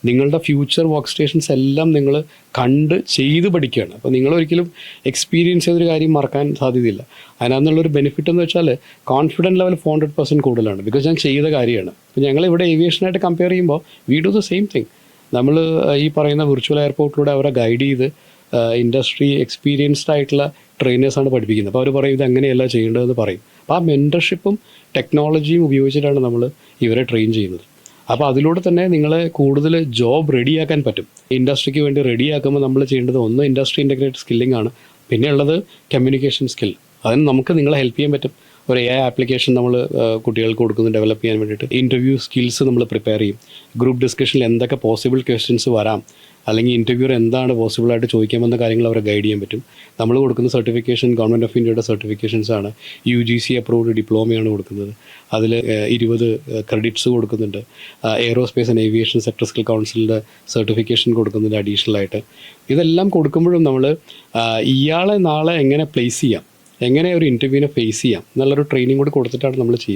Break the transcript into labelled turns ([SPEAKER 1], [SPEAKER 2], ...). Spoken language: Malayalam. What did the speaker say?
[SPEAKER 1] നിങ്ങളുടെ ഫ്യൂച്ചർ വർക്ക് സ്റ്റേഷൻസ് എല്ലാം നിങ്ങൾ കണ്ട് ചെയ്ത് പഠിക്കുകയാണ്. അപ്പോൾ നിങ്ങളൊരിക്കലും എക്സ്പീരിയൻസ് ചെയ്തൊരു കാര്യം മറക്കാൻ സാധ്യതയില്ല. അതിനകത്തുള്ളൊരു ബെനിഫിറ്റ് എന്ന് വെച്ചാൽ കോൺഫിഡൻറ്റ് ലെവൽ 400% കൂടുതലാണ്. ബിക്കോസ് ഞാൻ ചെയ്ത കാര്യമാണ്. ഇപ്പോൾ ഞങ്ങളിവിടെ ഏവിയേഷനായിട്ട് കമ്പയർ ചെയ്യുമ്പോൾ we do the same thing. നമ്മൾ ഈ പറയുന്ന വിർച്വൽ എയർപോർട്ടിലൂടെ അവരെ ഗൈഡ് ചെയ്ത് ഇൻഡസ്ട്രി എക്സ്പീരിയൻസ്ഡ് ആയിട്ടുള്ള ട്രെയിനേഴ്സാണ് പഠിപ്പിക്കുന്നത്. അപ്പോൾ അവർ പറയും ഇത് അങ്ങനെയല്ല ചെയ്യേണ്ടതെന്ന് പറയും. അപ്പോൾ ആ മെൻറ്റർഷിപ്പും ടെക്നോളജിയും ഉപയോഗിച്ചിട്ടാണ് നമ്മൾ ഇവരെ ട്രെയിൻ ചെയ്യുന്നത്. അപ്പോൾ അതിലൂടെ തന്നെ നിങ്ങളെ കൂടുതൽ ജോബ് റെഡിയാക്കാൻ പറ്റും. ഇൻഡസ്ട്രിക്ക് വേണ്ടി റെഡിയാക്കുമ്പോൾ നമ്മൾ ചെയ്യേണ്ടത് ഒന്ന് ഇൻഡസ്ട്രി ഇൻ്റഗ്രേറ്റഡ് സ്കില്ലിംഗ് ആണ്. പിന്നെ ഉള്ളത് കമ്മ്യൂണിക്കേഷൻ സ്കിൽ. അതിന് നമുക്ക് നിങ്ങളെ ഹെൽപ്പ് ചെയ്യാൻ പറ്റും. ഒരു AI ആപ്ലിക്കേഷൻ നമ്മൾ കുട്ടികൾക്ക് കൊടുക്കുന്നു ഡെവലപ്പ് ചെയ്യാൻ വേണ്ടിയിട്ട്. ഇൻ്റർവ്യൂ സ്കിൽസ് നമ്മൾ പ്രിപ്പയർ ചെയ്യും. ഗ്രൂപ്പ് ഡിസ്കഷനിൽ എന്തൊക്കെ പോസിബിൾ ക്വസ്റ്റ്യൻസ് വരാം, അല്ലെങ്കിൽ ഇൻ്റർവ്യൂർ എന്താണ് പോസിബിളായിട്ട് ചോദിക്കാമെന്ന കാര്യങ്ങൾ അവരെ ഗൈഡ് ചെയ്യാൻ പറ്റും. നമ്മൾ കൊടുക്കുന്ന സർട്ടിഫിക്കേഷൻ ഗവൺമെൻറ് ഓഫ് ഇന്ത്യയുടെ സർട്ടിഫിക്കേഷൻസ് ആണ്. UGC അപ്രൂവ്ഡ് ഡിപ്ലോമയാണ് കൊടുക്കുന്നത്. അതിൽ 20 ക്രെഡിറ്റ്സ് കൊടുക്കുന്നുണ്ട്. Aerospace and aviation sector skill കൗൺസിലിൻ്റെ സർട്ടിഫിക്കേഷൻ കൊടുക്കുന്നുണ്ട് അഡീഷണൽ ആയിട്ട്. ഇതെല്ലാം കൊടുക്കുമ്പോഴും നമ്മൾ ഇയാളെ നാളെ എങ്ങനെ പ്ലേസ് ചെയ്യാം, എങ്ങനെ ഒരു ഇൻ്റർവ്യൂവിനെ ഫേസ് ചെയ്യാം എന്നുള്ളൊരു ട്രെയിനിങ് കൂടി കൊടുത്തിട്ടാണ് നമ്മൾ ചെയ്യുന്നത്.